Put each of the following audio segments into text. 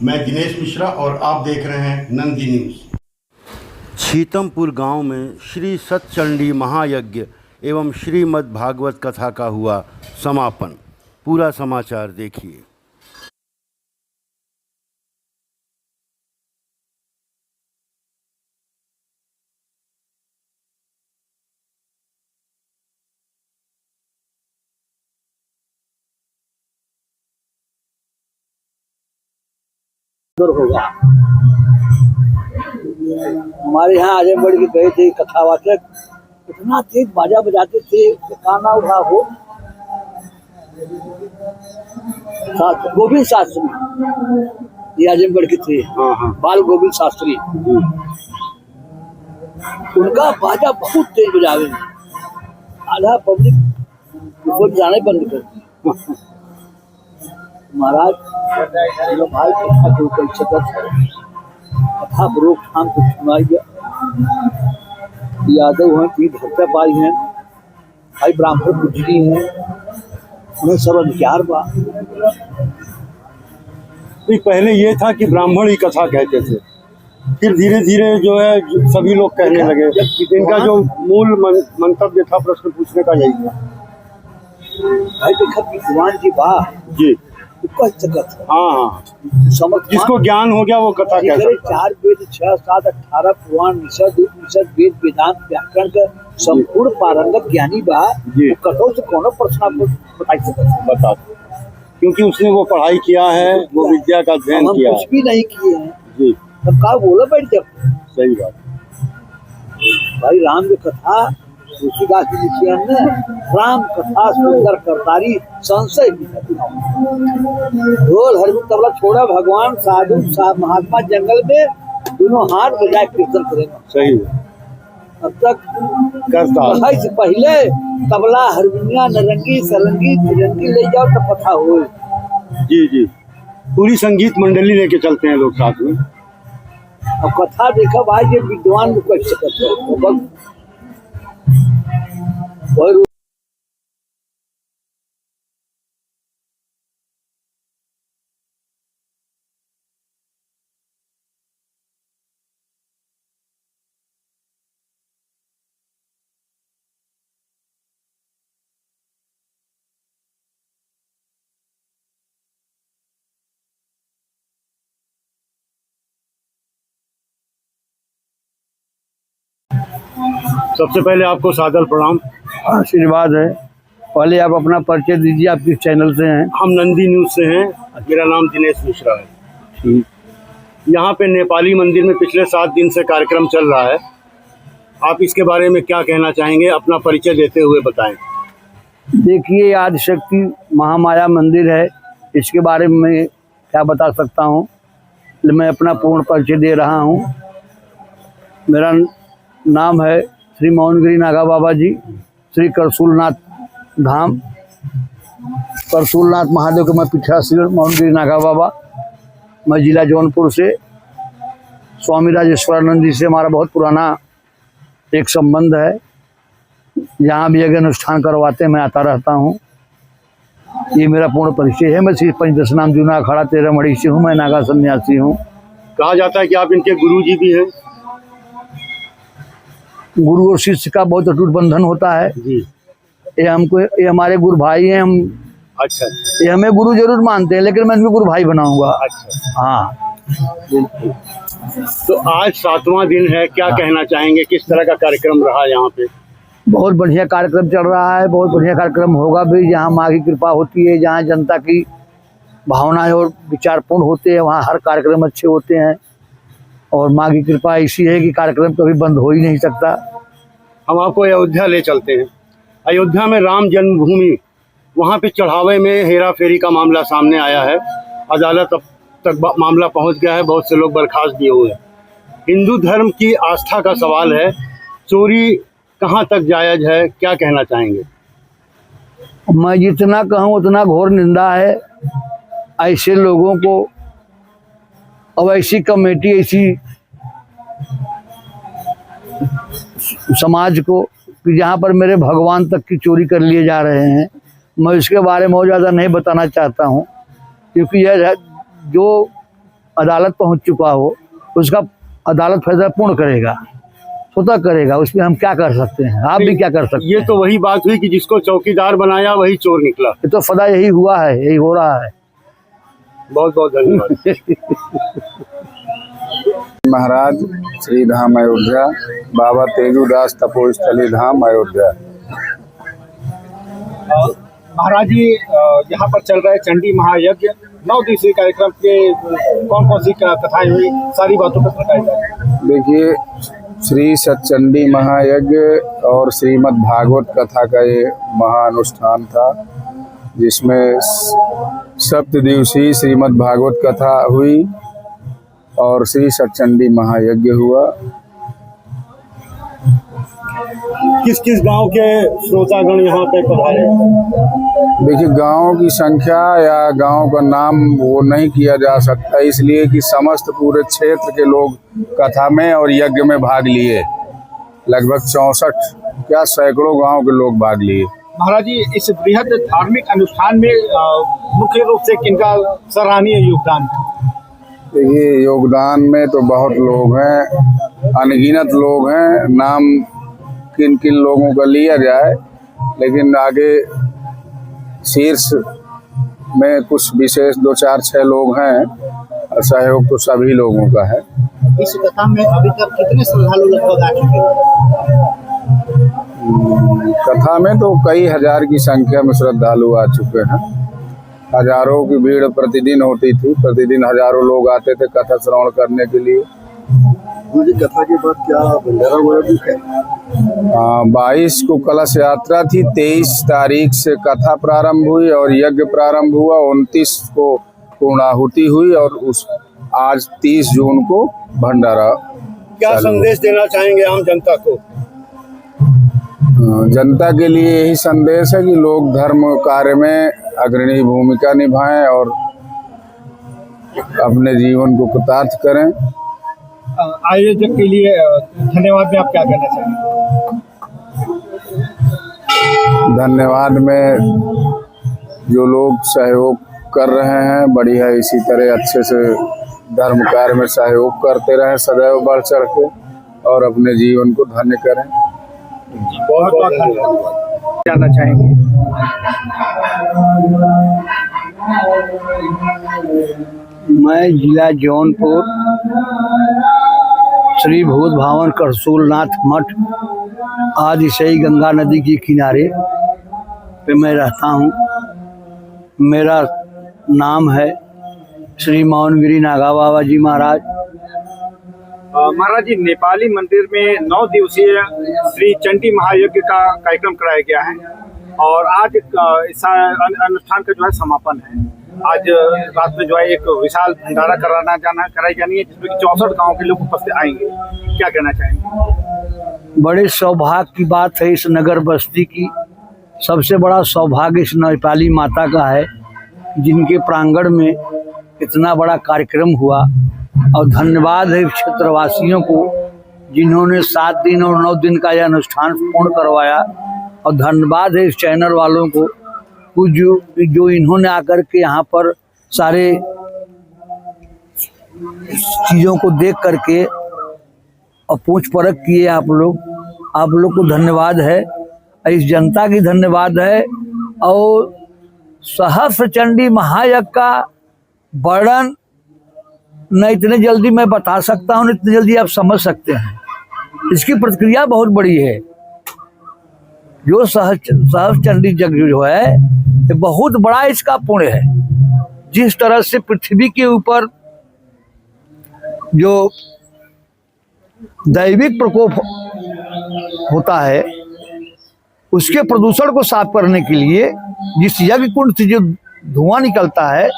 मैं दिनेश मिश्रा और आप देख रहे हैं नंदी न्यूज़। छीतमपुर गांव में श्री सतचंडी महायज्ञ एवं श्रीमद् भागवत कथा का हुआ समापन। पूरा समाचार देखिए। होगा हमारे यहाँ आजमगढ़ के गए थे कथावाचक, इतना तेज बाजा बजाते थे काना उठा हो। गोविंद शास्त्री ये आजमगढ़ के थे, बाल गोविंद शास्त्री, उनका बाजा बहुत तेज बजावे, आधा पब्लिक जाने बंद कर दी। महाराज भाई कथा के ऊपर कथा रोकथाम को सुनाई गया। यादव हैं, पीर भक्ताबाई हैं, भाई ब्राह्मण गुजरी हैं, उन्हें सब अधिकार बा। पहले ये था कि ब्राह्मण ही कथा कहते थे, फिर धीरे धीरे जो है सभी लोग कहने लगे। इनका जो मूल मंतव्य था प्रश्न पूछने का यही था। भाई देखा विद्वान जी बा जी, हाँ, जिसको ज्ञान हो गया वो कथा कहता है। 4 वेद 6 7 18 पुराण निषद वेद वेदांत व्याकरण का संपूर्ण पारंगत ज्ञानी बा। कथों से कोनो प्रश्न आपको बता, क्योंकि उसने वो पढ़ाई किया है, वो विद्या का अध्ययन किया, कुछ भी नहीं किए हैं जी। तब का बोला बैठ जब सही बात। भाई राम की कथा तुलसीदास जी लिखी है, राम कथा सुंदर करतारी संशय ढोल हरमुन तबला छोड़ा भगवान साधु महात्मा जंगल में दोनों हाथ बजाए कीर्तन करेंगे। सही अब तक करता से पहले तबला हारमोनिया नरंगी सरंगी तिरंगी ले जाओ तब कथा हो। जी जी, पूरी संगीत मंडली लेके चलते हैं लोग साथ में। अब कथा देखा भाई जो विद्वान लोग कैसे करते हैं। सबसे पहले आपको सादर प्रणाम, आशीर्वाद है। पहले आप अपना परिचय दीजिए, आप किस चैनल से हैं? हम नंदी न्यूज़ से हैं, मेरा नाम दिनेश मिश्रा है। ठीक। यहाँ पे नेपाली मंदिर में पिछले 7 दिन से कार्यक्रम चल रहा है, आप इसके बारे में क्या कहना चाहेंगे? अपना परिचय देते हुए बताएं। देखिए, आदिशक्ति महामाया मंदिर है, इसके बारे में क्या बता सकता हूँ। मैं अपना पूर्ण परिचय दे रहा हूँ। मेरा नाम है श्री मोहनगिरी नागा बाबा जी, श्री करसूलनाथ धाम, करसूलनाथ महादेव के मैं पीठासीन मोहनगिरी नागा बाबा। मैं जिला जौनपुर से, स्वामी राजेश्वरानंद जी से हमारा बहुत पुराना एक संबंध है। यहाँ भी यज्ञ अनुष्ठान करवाते मैं आता रहता हूँ। ये मेरा पूर्ण परिचय है। मैं श्री पंचदशनाम जूना अखाड़ा 13 मड़ी से हूँ। मैं नागा सन्यासी हूँ। कहा जाता है कि आप इनके गुरु जी भी हैं। गुरु और शिष्य का बहुत अटूट बंधन होता है जी। ये हमारे गुरु भाई हैं। हम अच्छा, ये हमें गुरु जरूर मानते हैं, लेकिन मैं इनको गुरु भाई बनाऊंगा। अच्छा, हाँ, बिल्कुल। तो आज 7वां दिन है, क्या कहना चाहेंगे? किस तरह का कार्यक्रम रहा यहाँ पे? बहुत बढ़िया कार्यक्रम चल रहा है, बहुत बढ़िया कार्यक्रम होगा भी। जहाँ माँ की कृपा होती है, जहाँ जनता की भावनाएं और विचारपूर्ण होते हैं, वहाँ हर कार्यक्रम अच्छे होते हैं। और माँ की कृपा ऐसी है कि कार्यक्रम कभी बंद हो ही नहीं सकता। हम आपको अयोध्या ले चलते हैं। अयोध्या में राम जन्मभूमि, वहाँ पे चढ़ावे में हेरा फेरी का मामला सामने आया है। अदालत अब तक मामला पहुँच गया है, बहुत से लोग बर्खास्त भी हुए हैं। हिंदू धर्म की आस्था का सवाल है, चोरी कहाँ तक जायज़ है? क्या कहना चाहेंगे? मैं जितना कहूँ उतना घोर निंदा है। ऐसे लोगों को, अब ऐसी कमेटी, ऐसी समाज को कि जहाँ पर मेरे भगवान तक की चोरी कर लिए जा रहे हैं, मैं इसके बारे में बहुत ज़्यादा नहीं बताना चाहता हूँ। क्योंकि यह जो अदालत पहुंच चुका हो, उसका अदालत फैसला पूर्ण करेगा, स्वतः करेगा। उसमें हम क्या कर सकते हैं, आप भी क्या कर सकते हैं। ये तो वही बात हुई कि जिसको चौकीदार बनाया वही चोर निकला। ये तो सदा यही हुआ है, यही हो रहा है। बहुत बहुत धन्यवाद। महाराज श्री धाम अयोध्या, बाबा तेजूदास तपोस्थली धाम अयोध्या। महाराज जी, यहाँ पर चल रहा है चंडी महायज्ञ, 9 दिवसीय कार्यक्रम के कौन कौन सी कथाएं हुई, सारी बातों पर बताइए। देखिए, श्री सतचंडी महायज्ञ और श्रीमद् भागवत कथा का ये महाअनुष्ठान था, जिसमें 7 दिवसीय श्रीमद् भागवत कथा हुई और श्री सतचंडी महायज्ञ हुआ। किस किस गांव के श्रोतागण यहाँ पे पधारे? देखिए, गांव की संख्या या गांव का नाम वो नहीं किया जा सकता, इसलिए कि समस्त पूरे क्षेत्र के लोग कथा में और यज्ञ में भाग लिए। लगभग 64 क्या सैकड़ों गांव के लोग भाग लिए। महाराज जी, इस बृहद धार्मिक अनुष्ठान में मुख्य रूप से किनका सराहनीय योगदान है? देखिए, योगदान में तो बहुत लोग हैं, अनगिनत लोग हैं। नाम किन किन लोगों का लिया जाए, लेकिन आगे शीर्ष में कुछ विशेष 2, 4, 6 लोग हैं, और सहयोग तो सभी लोगों का है। इस कथा में अभी तक कितने श्रद्धालु लगभग आ चुके हैं? कथा में तो कई हजार की संख्या में श्रद्धालु आ चुके हैं। हजारों की भीड़ प्रतिदिन होती थी, प्रतिदिन हजारों लोग आते थे कथा श्रवण करने के लिए। मुझे कथा के बाद क्या भंडारा वगैरह भी है? 22 को कलश यात्रा थी, 23 तारीख से कथा प्रारंभ हुई और यज्ञ प्रारंभ हुआ, 29 को पूर्णाहुति हुई और आज 30 जून को भंडारा। क्या संदेश देना चाहेंगे आम जनता को? जनता के लिए यही संदेश है कि लोग धर्म कार्य में अग्रणी भूमिका निभाएं और अपने जीवन को कृतार्थ करें। आयोजक के लिए धन्यवाद में आप क्या कहना चाहेंगे? धन्यवाद में जो लोग सहयोग कर रहे हैं, बढ़िया इसी तरह अच्छे से धर्म कार्य में सहयोग करते रहें, सदैव बढ़ चढ़ के, और अपने जीवन को धन्य करें। बहुत बहुत धन्यवाद। जानना चाहेंगे? मैं जिला जौनपुर श्री भूत भावन करसूलनाथ मठ आदिशयी गंगा नदी के किनारे पे मैं रहता हूँ। मेरा नाम है श्री मौनगिरी नागा बाबा जी महाराज। महाराज जी, नेपाली मंदिर में 9 दिवसीय श्री चंडी महायज्ञ का कार्यक्रम कराया गया है और आज इस अनुष्ठान का जो है समापन है। आज रात में जो है एक विशाल भंडारा कराई जानी है, जिसमें 64 गांव के लोग उपस्थित आएंगे। क्या कहना चाहेंगे? बड़े सौभाग्य की बात है इस नगर बस्ती की। सबसे बड़ा सौभाग्य इस नेपाली माता का है, जिनके प्रांगण में इतना बड़ा कार्यक्रम हुआ। और धन्यवाद है क्षेत्रवासियों को, जिन्होंने 7 दिन और 9 दिन का यह अनुष्ठान पूर्ण करवाया। और धन्यवाद है इस चैनल वालों को, जो इन्होंने आकर के यहाँ पर सारे चीज़ों को देख करके और पूछ परख किए। आप लोग को धन्यवाद है, इस जनता की धन्यवाद है। और सहस्त्र चंडी महायज्ञ का वर्णन न इतने जल्दी मैं बता सकता हूँ, न इतनी जल्दी आप समझ सकते हैं। इसकी प्रतिक्रिया बहुत बड़ी है। जो सहस्त्र चंडी यज्ञ जो है, ये बहुत बड़ा इसका पुण्य है। जिस तरह से पृथ्वी के ऊपर जो दैविक प्रकोप होता है, उसके प्रदूषण को साफ करने के लिए जिस यज्ञ कुंड से जो धुआं निकलता है,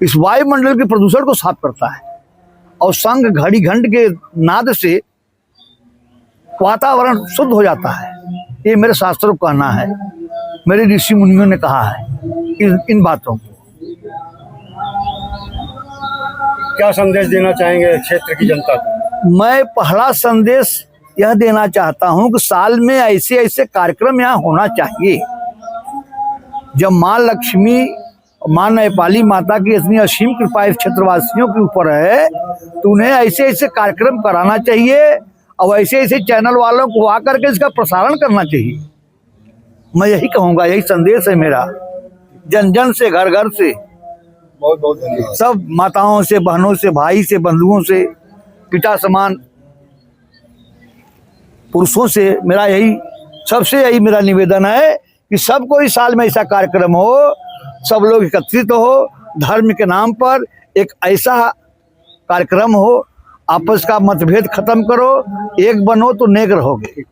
इस वायुमंडल के प्रदूषण को साफ करता है। और शंख घड़ी घंट के नाद से वातावरण शुद्ध हो जाता है। ये मेरे शास्त्रों का कहना है, मेरे ऋषि मुनियों ने कहा है इन बातों को। क्या संदेश देना चाहेंगे क्षेत्र की जनता को? मैं पहला संदेश यह देना चाहता हूं कि साल में ऐसे ऐसे कार्यक्रम यहाँ होना चाहिए, जब माँ लक्ष्मी माँ नेपाली माता की इतनी असीम कृपा इस क्षेत्रवासियों के ऊपर है, तो उन्हें ऐसे ऐसे कार्यक्रम कराना चाहिए और ऐसे ऐसे चैनल वालों को आकर के इसका प्रसारण करना चाहिए। मैं यही कहूँगा, यही संदेश है मेरा, जन जन से, घर घर से, बहुत बहुत धन्यवाद। सब माताओं से, बहनों से, भाई से, बंधुओं से, पिता समान पुरुषों से मेरा यही, सबसे यही मेरा निवेदन है कि सबको इस साल में ऐसा कार्यक्रम हो, सब लोग एकत्रित हो, धर्म के नाम पर एक ऐसा कार्यक्रम हो, आपस का मतभेद खत्म करो, एक बनो तो नेक रहोगे।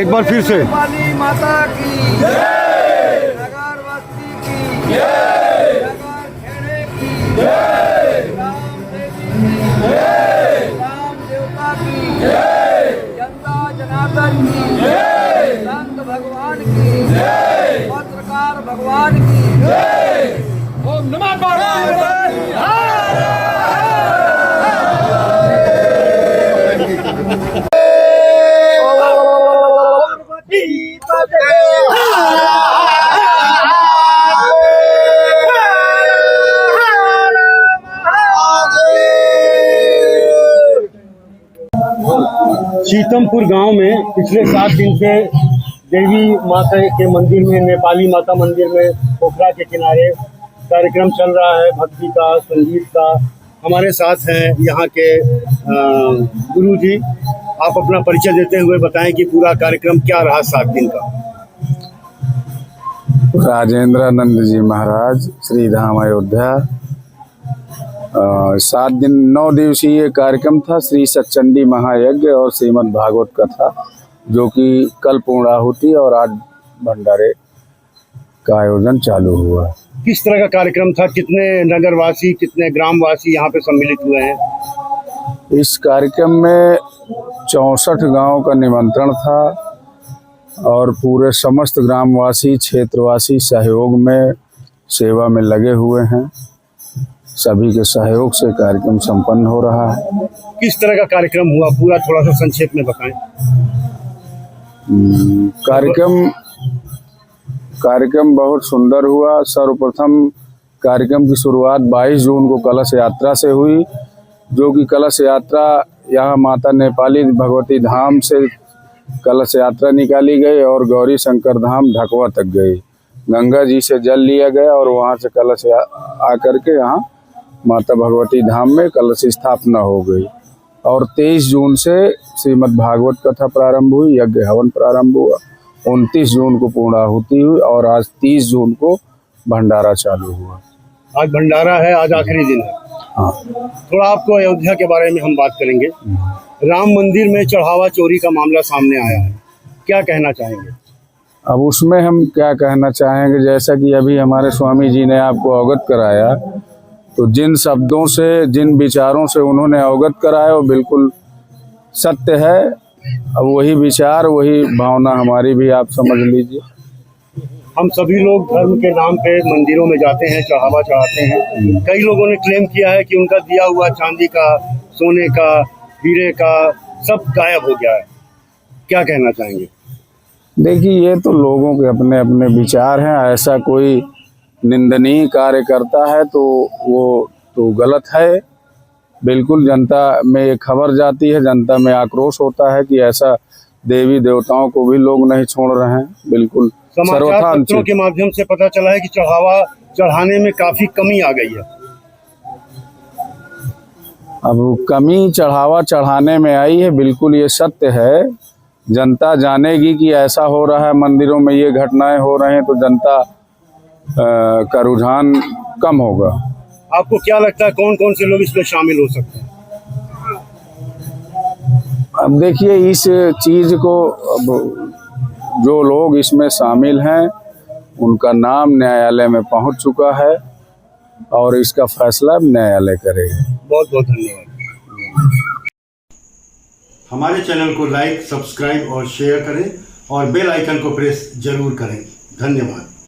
एक बार फिर से नेपाली माता की जय, नगरवासी की जय, नगर खेड़े की जय, राम देवी की जय, राम देवता की जय, जनता जनार्दन की जय, संत भगवान की जय, पत्रकार भगवान की जय। ओम नमः शीतमपुर गांव में पिछले 7 दिन से देवी माता के मंदिर में, नेपाली माता मंदिर में, पोखरा के किनारे कार्यक्रम चल रहा है, भक्ति का, संगीत का। हमारे साथ हैं यहाँ के गुरु जी। आप अपना परिचय देते हुए बताएं कि पूरा कार्यक्रम क्या रहा 7 दिन का। राजेंद्रानंद जी महाराज, श्री धाम अयोध्या। 7 दिन 9 दिवसीय कार्यक्रम था, श्री सतचंडी महायज्ञ और श्रीमद् भागवत कथा, जो कि कल पूर्णाहुति और आज भंडारे का आयोजन चालू हुआ। किस तरह का कार्यक्रम था? कितने नगरवासी, कितने ग्रामवासी यहाँ पे सम्मिलित हुए हैं? इस कार्यक्रम में 64 गांव का निमंत्रण था और पूरे समस्त ग्रामवासी, क्षेत्रवासी सहयोग में, सेवा में लगे हुए हैं। सभी के सहयोग से कार्यक्रम संपन्न हो रहा है। किस तरह का कार्यक्रम हुआ, पूरा थोड़ा सा संक्षेप में बताएं। कार्यक्रम बहुत सुंदर हुआ। सर्वप्रथम कार्यक्रम की शुरुआत 22 जून को कलश यात्रा से हुई, जो कि कलश यात्रा यहाँ माता नेपाली भगवती धाम से कलश यात्रा निकाली गई और गौरी शंकर धाम ढकवा तक गई। गंगा जी से जल लिया गया और वहाँ से कलश आकर के यहाँ माता भगवती धाम में कलश स्थापना हो गई। और 23 जून से श्रीमद् भागवत कथा प्रारंभ हुई, यज्ञ हवन प्रारंभ हुआ। 29 जून को पूर्णाहुति हुई और आज 30 जून को भंडारा चालू हुआ। आज भंडारा है, आज आखिरी दिन है। हाँ, थोड़ा आपको अयोध्या के बारे में हम बात करेंगे। राम मंदिर में चढ़ावा चोरी का मामला सामने आया है, क्या कहना चाहेंगे? अब उसमें हम क्या कहना चाहेंगे, जैसा कि अभी हमारे स्वामी जी ने आपको अवगत कराया, तो जिन शब्दों से, जिन विचारों से उन्होंने अवगत कराया वो बिल्कुल सत्य है। अब वही विचार, वही भावना हमारी भी आप समझ लीजिए। हम सभी लोग धर्म के नाम पे मंदिरों में जाते हैं, चढ़ावा चढ़ाते हैं। कई लोगों ने क्लेम किया है कि उनका दिया हुआ चांदी का, सोने का, हीरे का सब गायब हो गया है, क्या कहना चाहेंगे? देखिए, ये तो लोगों के अपने अपने विचार हैं। ऐसा कोई निंदनीय कार्य करता है तो वो तो गलत है। बिल्कुल जनता में ये खबर जाती है, जनता में आक्रोश होता है कि ऐसा देवी देवताओं को भी लोग नहीं छोड़ रहे हैं। बिल्कुल समाचार पत्रों के माध्यम से पता चला है कि चढ़ावा चढ़ाने में काफी कमी आ गई है। अब कमी चढ़ावा चढ़ाने में आई है, बिल्कुल ये सत्य है। जनता जानेगी कि ऐसा हो रहा है, मंदिरों में ये घटनाएं हो रहे हैं, तो जनता का रुझान कम होगा। आपको क्या लगता है कौन कौन से लोग इसमें शामिल हो सकते हैं? अब देखिए, इस चीज को, अब जो लोग इसमें शामिल हैं उनका नाम न्यायालय में पहुंच चुका है और इसका फैसला न्यायालय करेगा। बहुत बहुत धन्यवाद। हमारे चैनल को लाइक, सब्सक्राइब और शेयर करें और बेल आइकन को प्रेस जरूर करें। धन्यवाद।